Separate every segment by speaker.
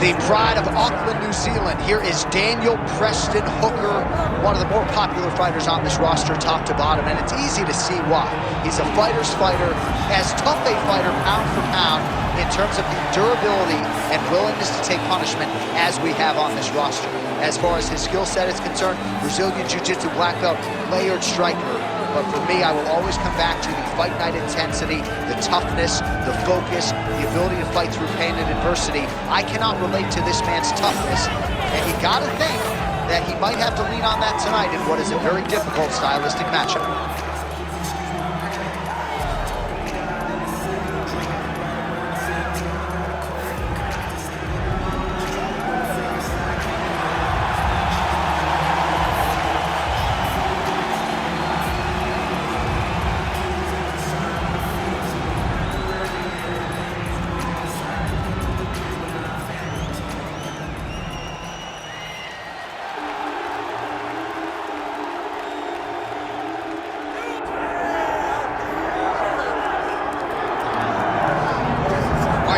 Speaker 1: The pride of Auckland, New Zealand. Here is Daniel Preston Hooker, one of the more popular fighters on this roster, top to bottom, and it's easy to see why. He's a fighter's fighter, as tough a fighter pound for pound in terms of the durability and willingness to take punishment as we have on this roster. As far as his skill set is concerned, Brazilian Jiu-Jitsu black belt, layered striker. But for me, I will always come back to the fight night intensity, the toughness, the focus, the ability to fight through pain and adversity. I cannot relate to this man's toughness, and you gotta think that he might have to lean on that tonight in what is a very difficult stylistic matchup.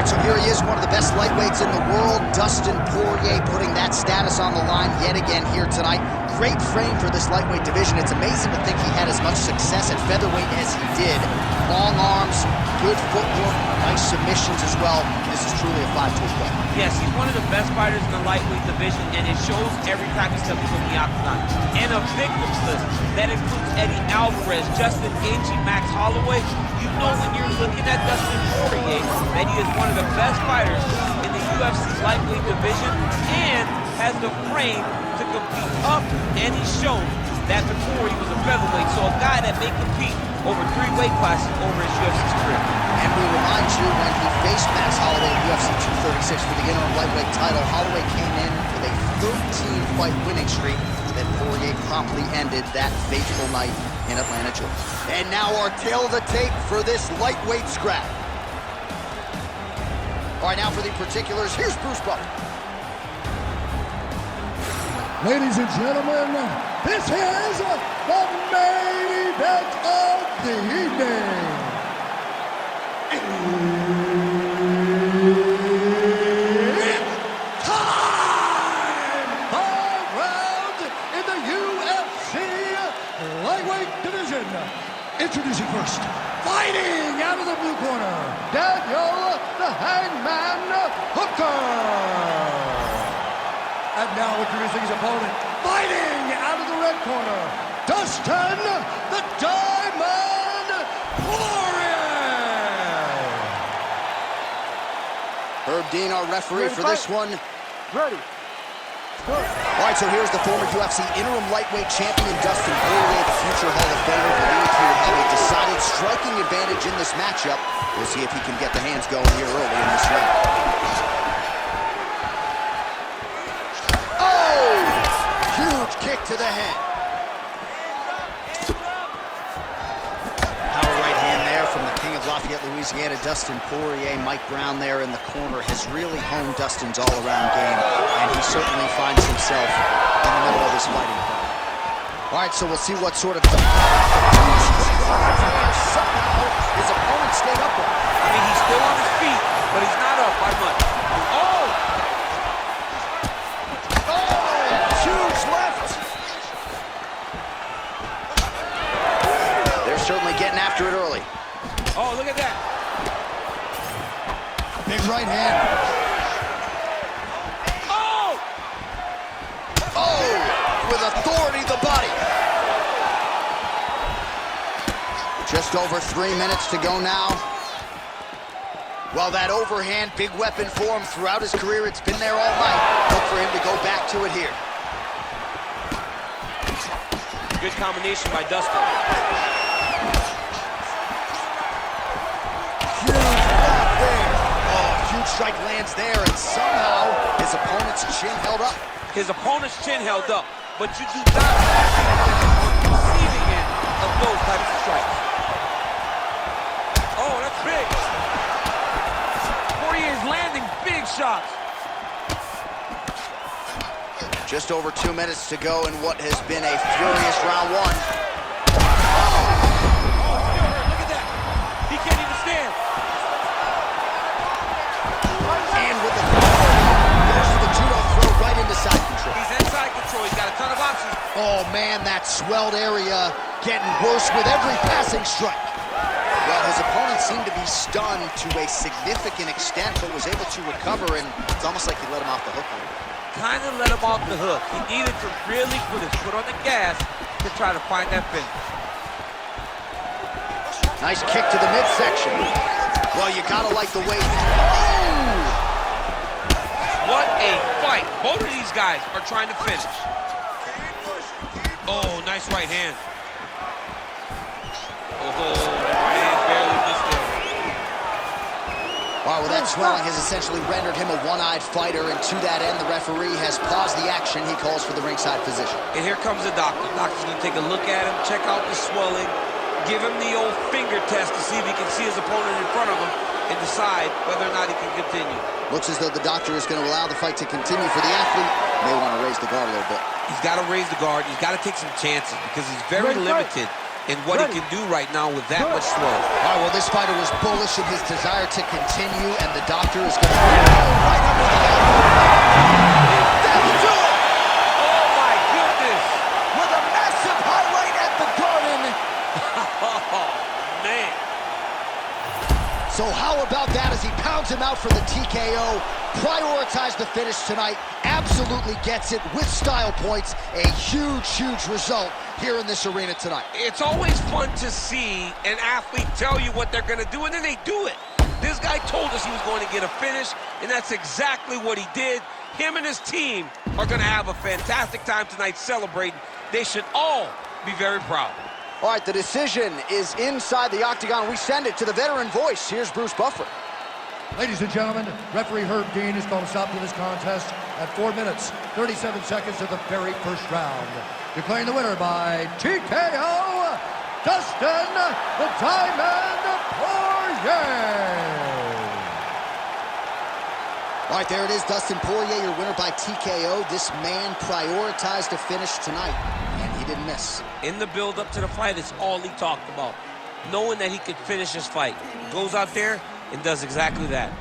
Speaker 1: So here he is, one of the best lightweights in the world, Dustin Poirier, putting that status on the line yet again here tonight. Great frame for this lightweight division. It's amazing to think he had as much success at featherweight as he did. Long arms, good footwork, nice submissions as well. This is truly a 5-tool fight.
Speaker 2: Yes, he's one of the best fighters in the lightweight division, and it shows every time he steps on the octagon. And a victims list that includes Eddie Alvarez, Justin Gaethje, Max Holloway. You know when you're looking at Dustin Poirier that he is one of the best fighters in the UFC's lightweight division and has the frame to compete up, and he's shown that before he was a featherweight. So a guy that may compete over 3 weight classes over his UFC career.
Speaker 1: And we remind you, when he faced Max Holloway at UFC 236 for the interim lightweight title, Holloway came in with a 13-fight winning streak that Poirier promptly ended that fateful night in Atlanta, Georgia. And now our tail of the tape for this lightweight scrap. All right, now for the particulars, here's Bruce Buffer.
Speaker 3: Ladies and gentlemen, this is the main event of the evening. It's time! 5 rounds in the UFC lightweight division. Introducing first, fighting out of the blue corner, Daniel the Hangman Hooker. And now introducing his opponent, fighting out of the red corner, Dustin the Diamond Poirier.
Speaker 1: Herb Dean, our referee for this one.
Speaker 3: Ready.
Speaker 1: All right, so here's the former UFC interim lightweight champion, Dustin Poirier, the future Hall of Famer, believed he would have a decided striking advantage in this matchup. We'll see if he can get the hands going here early in this round. Huge kick to the head. Power right hand there from the king of Lafayette, Louisiana, Dustin Poirier. Mike Brown there in the corner has really honed Dustin's all-around game, and he certainly finds himself in the middle of his fighting fight. All right, so we'll see what sort of... Somehow his opponent stayed upright.
Speaker 2: I mean, he's still on his feet, but he's not up by much. Oh!
Speaker 1: Certainly getting after it early.
Speaker 2: Oh, look at that.
Speaker 1: Big right hand.
Speaker 2: Oh!
Speaker 1: Oh! With authority, the body. Just over 3 minutes to go now. Well, that overhand, big weapon for him throughout his career. It's been there all night. Look for him to go back to it here.
Speaker 2: Good combination by Dustin.
Speaker 1: Strike lands there, and somehow his opponent's chin held up.
Speaker 2: His opponent's chin held up, but you do not have to be on the receiving end of those types of strikes. Oh, that's big. Poirier is landing big shots.
Speaker 1: Just over 2 minutes to go in what has been a furious round one.
Speaker 2: Oh, it's still hurt. Look at that. He can't even stand.
Speaker 1: And with the Oh, man, that swelled area getting worse with every passing strike. Well, his opponent seemed to be stunned to a significant extent, but was able to recover, and it's almost like he let him off the hook.
Speaker 2: Kind of let him off the hook. He needed to really put his foot on the gas to try to find that finish.
Speaker 1: Nice kick to the midsection. Well, you gotta like the way. Oh!
Speaker 2: What a fight. Both of these guys are trying to finish. Oh, nice right hand. Oh, right hand barely missed it.
Speaker 1: Wow, well, that swelling has essentially rendered him a one-eyed fighter, and to that end, the referee has paused the action. He calls for the ringside physician.
Speaker 2: And here comes the doctor. The doctor's gonna take a look at him, check out the swelling, give him the old finger test to see if he can see his opponent in front of him and decide whether or not he can continue.
Speaker 1: Looks as though the doctor is going to allow the fight to continue for the athlete. May want to raise the guard a little bit.
Speaker 2: He's got to raise the guard. He's got to take some chances because he's very limited in what he can do right now with that much swelling.
Speaker 1: All right, well, this fighter was bullish in his desire to continue, and the doctor is going to right under the elbow. That'll do it!
Speaker 2: Oh, my goodness!
Speaker 1: With a massive highlight at the Garden.
Speaker 2: Oh, man.
Speaker 1: So how about that as he pounds him out for the TKO? Prioritized the finish tonight. Absolutely gets it with style points. A huge, huge result here in this arena tonight.
Speaker 2: It's always fun to see an athlete tell you what they're going to do, and then they do it. This guy told us he was going to get a finish, and that's exactly what he did. Him and his team are going to have a fantastic time tonight celebrating. They should all be very proud.
Speaker 1: All right, the decision is inside the octagon. We send it to the veteran voice. Here's Bruce Buffer.
Speaker 3: Ladies and gentlemen, referee Herb Dean has called a stop to this contest at 4 minutes, 37 seconds of the very first round. Declaring the winner by TKO, Dustin the Diamond Poirier.
Speaker 1: All right, there it is, Dustin Poirier, your winner by TKO. This man prioritized a finish tonight, and he didn't miss.
Speaker 2: In the build-up to the fight, it's all he talked about. Knowing that he could finish his fight. Goes out there and does exactly that.